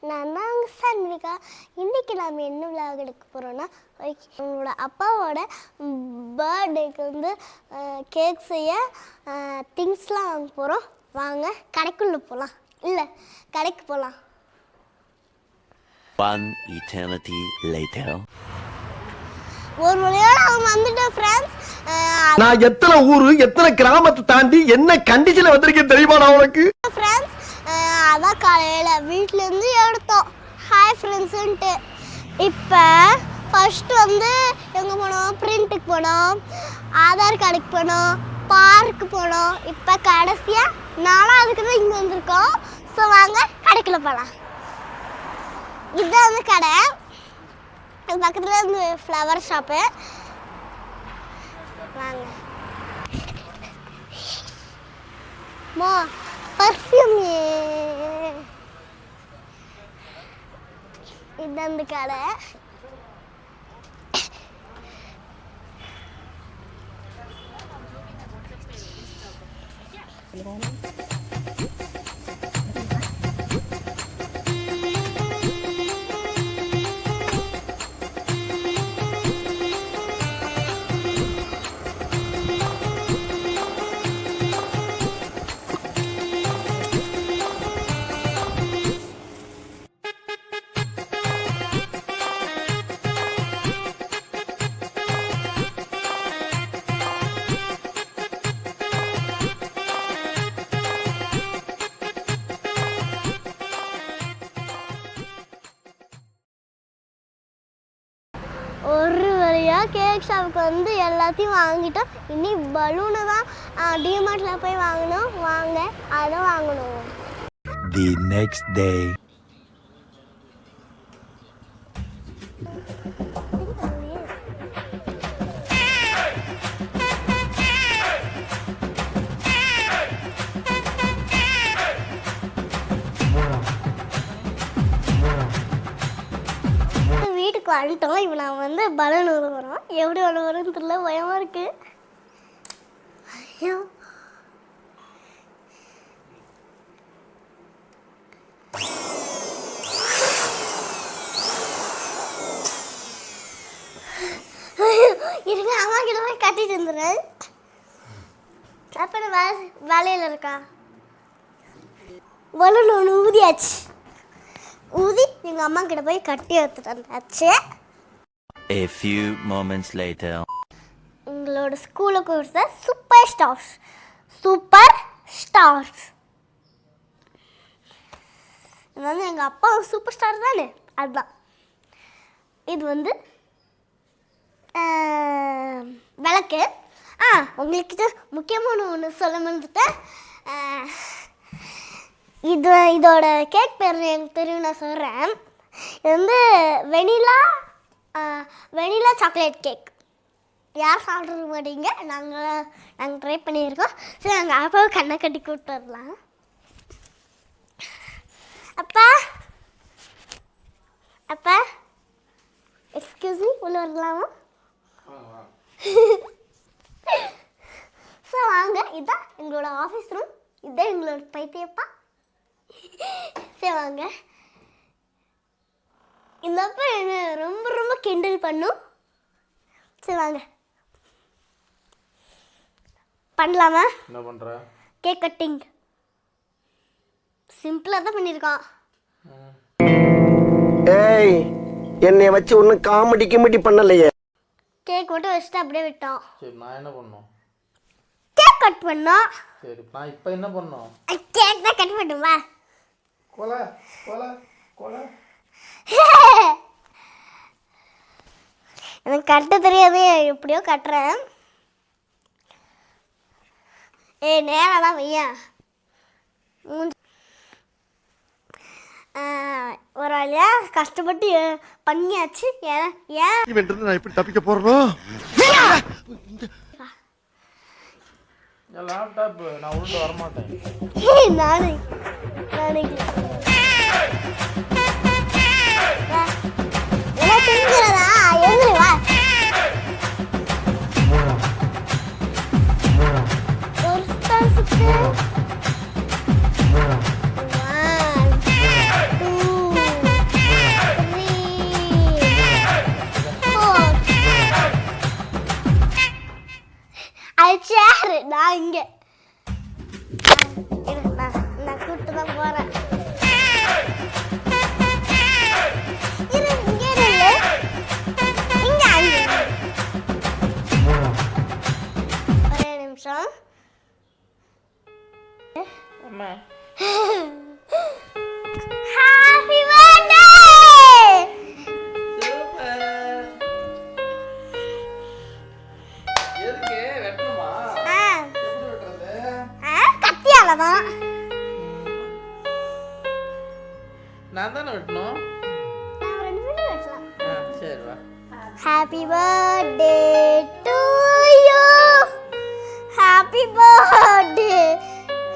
நான் தான் சன்விகா. இன்றைக்கி நாம் என்ன விளாக் எடுக்க போகிறோன்னா, உங்களோட அப்பாவோட பர்த்டேக்கு வந்து கேக் செய்ய திங்ஸ்லாம் வாங்க போகிறோம். வாங்க கடைக்குள்ளே போகலாம். இல்லை, கடைக்கு போகலாம். One eternity later. ஒரு வழியோட அவங்க வந்துட்டோம் ஃப்ரெண்ட்ஸ். நான் எத்தனை ஊரு எத்தனை கிராமத்தை தாண்டி என்ன கண்டிஷன்ல வந்திருக்கேன் தெரியுமா நான் உனக்கு ஃப்ரெண்ட்ஸ். அதான் காலையில் வீட்டிலேருந்து எடுத்தோம் ஹாய் ஃப்ரெண்ட்ஸுன்ட்டு. இப்போ ஃபஸ்ட்டு வந்து எங்கே போனோம்? பிரிண்ட்டுக்கு போனோம், ஆதார் கார்டுக்கு போனோம், பார்க்கு போனோம். இப்போ கடைசியாக நானும் அதுக்கு தான் இங்கே வந்திருக்கோம். ஸோ வாங்க கடைக்குள்ளே போகலாம். இதுதான் வந்து கடை. இது பக்கத்தில் வந்து ஃப்ளவர் ஷாப்பு. வாங்க. மா பர்ஃப்யூம். இது அந்த கடை. ஒரு வழியாக கேக் ஷாப்புக்கு வந்து எல்லாத்தையும் வாங்கிட்டோம். இனி பலூனை தான் டிமார்ட்டில் போய் வாங்கணும். வாங்க அதை வாங்கணும். The next day. வீட்டுக்கு வந்துட்டோம். இப்போ நான் வந்து பலூன் விட போகிறோம். எப்படி விட போகிறோன்னு தெரியல, பயமாக இருக்கு. ஐயோ, இருங்க, அம்மா கிட்ட போய் கட்டிட்டு வந்துடுறேன். அப்போ வேலையில் இருக்கா? பலூன் ஒன்று ஊதியாச்சு. ஊதி எங்கள் அம்மா கிட்ட போய் கட்டி எடுத்துட்டு வந்தாச்சு. A few moments later. உங்களோட ஸ்கூலுக்கு கொடுத்த சூப்பர் ஸ்டார்ஸ். இது வந்து எங்கள் அப்பா சூப்பர் ஸ்டார் தானே, அதுதான். இது வந்து விளக்கு. உங்கள்கிட்ட முக்கியமான ஒன்று சொல்ல மறந்துட்டேன். இதோட கேக் பேர் எனக்கு தெரியும், நான் சொல்கிறேன். இது வந்து வெனிலா சாக்லேட் கேக். யார் சாப்பிட்ற மாட்டீங்க? நாங்கள் ட்ரை பண்ணியிருக்கோம். சரி, நாங்கள் அப்பாவை கண்ணை கட்டி கூப்பிட்டு வரலாம். அப்பா எக்ஸ்கியூஸ் மீ, உள்ள வரலாமா? ஸோ வாங்க. இதுதான் எங்களோட ஆஃபீஸ் ரூம். இதுதான் எங்களோட பைத்தியப்பா. சரி வாங்க. இந்த அப்பா என்ன ரொம்ப ரொம்ப கிண்டல் பண்ணும். சரி வாங்க பண்ணலாமா? என்ன பண்ற? Cake cutting. சிம்பிளாக தான் பண்ணியிருக்கான். ஏய், என்னைய வச்சு ஒன்றும் காமெடி பண்ணலையே. கேக் மட்டும் வச்சுட்டு அப்படியே விட்டோம். சரி, நான் என்ன பண்ணோம்? கேக் கட் பண்ணோம். சரி, நான் இப்போ என்ன பண்ணோம்? கேக் தான் கட் பண்ணுவா. கொலை கொலை கொலை. எனக்கு கட்ட தெரியாது, எப்படியோ கட்டுறேன். நேரம் தான் வையா. ஒரு வழியா கஷ்டப்பட்டு பண்ணியாச்சு. ஏன் நான் எப்படி தப்பிக்க போறோம்? என் லேப்டாப் நான் உள்ள வரமாட்டேன். நானே தெரிஞ்சுறதா? எழுதுரு வா. ஒரு சுத்து. 1 2 இங்கே நான் கூப்பிட்டு தான் போகிறேன். இங்கே நில்லு. இங்கே அங்கே ஒரே நிமிஷம். அம்மா ஹாப்பி பர்த்டே. எதுக்கு வெட்டணுமா? எப்படி வெட்டுறது? கத்தியால தான். நான் தானே வெட்டணும். நான் 2 பேரும் வெட்டலாம். சரி வா. Happy birthday to you. Happy birthday.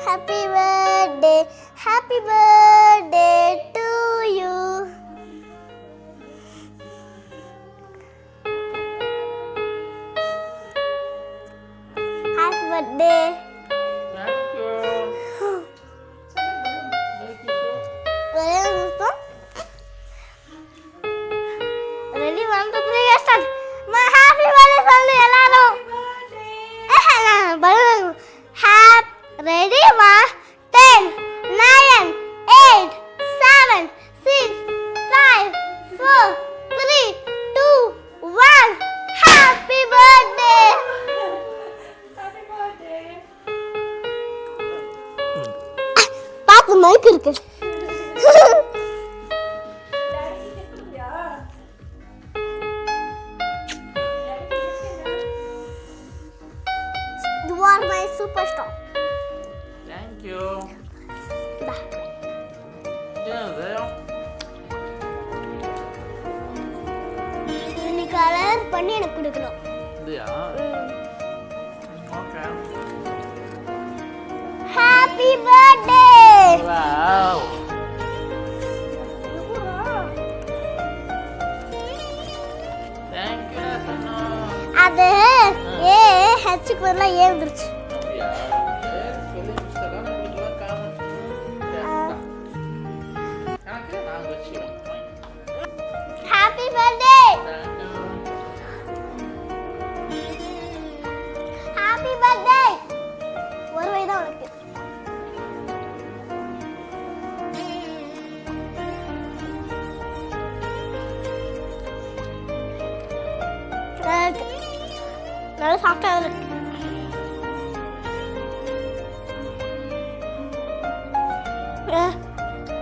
Happy birthday. Happy birthday to you. Happy birthday. Thank you. Thank you, sir. ஒரே நிமிஷம். Ready, 1 2 3 start. Happy birthday சொல்லு எல்லாரும். Ready, 10 9 8 7 6 5 4 3 2 1. Happy birthday. பாத்து மைக் இருக்கு. You are my superstar. Thank you. என்னது? இது நீ colour பண்ணி எனக்கு கொடுக்கணும். இதுயா? Okay. Happy birthday. Wow. Thank you, Sanu. அது ஏ ஹெச்க்கு பதிலா ஏ வந்துருச்சு. அப்படியா? சரி, spelling mistake எல்லாம் உங்களுக்கெல்லாம் common. எனக்கு நான் வச்சுக்கிறேன். Happy birthday. Thank you. Happy birthday. ஒரு வயது தான் உனக்கு. நல்லா சாஃப்டா இருக்கு.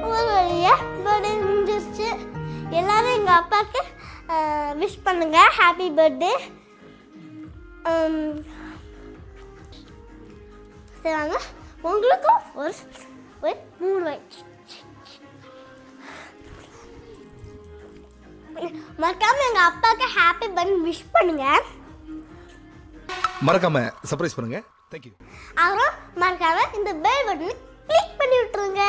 ஒரு வழியா பர்த்டே முடிஞ்சிருச்சு. எல்லாரும் எங்க அப்பாவுக்கு விஷ் பண்ணுங்க. Happy birthday. சரி வாங்க, உங்களுக்கும் ஒரு 3 வயசு. மறக்காம எங்க அப்பாவுக்கு ஹாப்பி பர்த்டே விஷ் பண்ணுங்க. மறக்காம சர்ப்ரைஸ் பண்ணுங்க. தேங்க்யூ. அப்புறம் மறக்காம இந்த பெல் பட்டனை கிளிக் பண்ணி விட்டுருங்க.